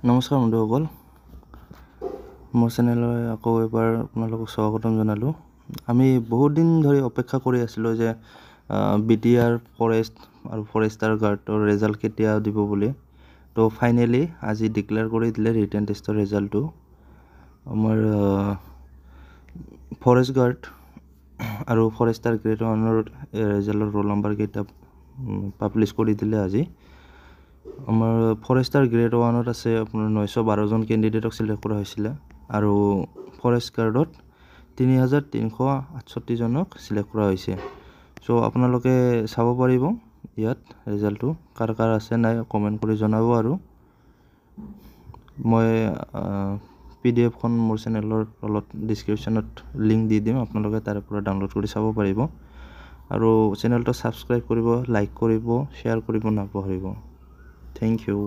নমস্কাৰ বন্ধুসকল, মোৰ চেনেললৈ আকৌ এবাৰ আপোনালোকক স্বাগতম জনালোঁ। আমি বহুত দিন ধৰি অপেক্ষা কৰি আছিলোঁ যে BTR ফৰেষ্ট আৰু ফৰেষ্টাৰ গাৰ্ডৰ ৰেজাল্ট কেতিয়া দিব বুলি। তো ফাইনেলি আজি ডিক্লেয়াৰ কৰি দিলে ৰিটেন টেষ্টৰ ৰেজাল্টটো। আমাৰ ফৰেষ্ট গাৰ্ড আৰু ফৰেষ্টাৰ গ্ৰেড 1ৰ ৰেজাল্টৰ ৰোল নাম্বাৰকেইটা পাব্লিছ কৰি দিলে আজি। আমাৰ ফৰেষ্টাৰ গ্ৰেড 1ত আছে আপোনাৰ 912জন কেণ্ডিডেটক চিলেক্ট কৰা হৈছিলে আৰু ফৰেষ্ট গাৰ্ডত 3368জনক চিলেক্ট কৰা হৈছে। চ' আপোনালোকে চাব পাৰিব ইয়াত ৰেজাল্টটো কাৰ কাৰ আছে নাই কমেণ্ট কৰি জনাব। আৰু মই PDF-খন মোৰ চেনেলৰ তলত ডিছক্ৰিপশ্যনত লিংক দি দিম, আপোনালোকে তাৰে পৰা ডাউনলোড কৰি চাব পাৰিব। আৰু চেনেলটো ছাবস্ক্ৰাইব কৰিব, লাইক কৰিব, শ্বেয়াৰ কৰিব নাপাহৰিব। Thank you.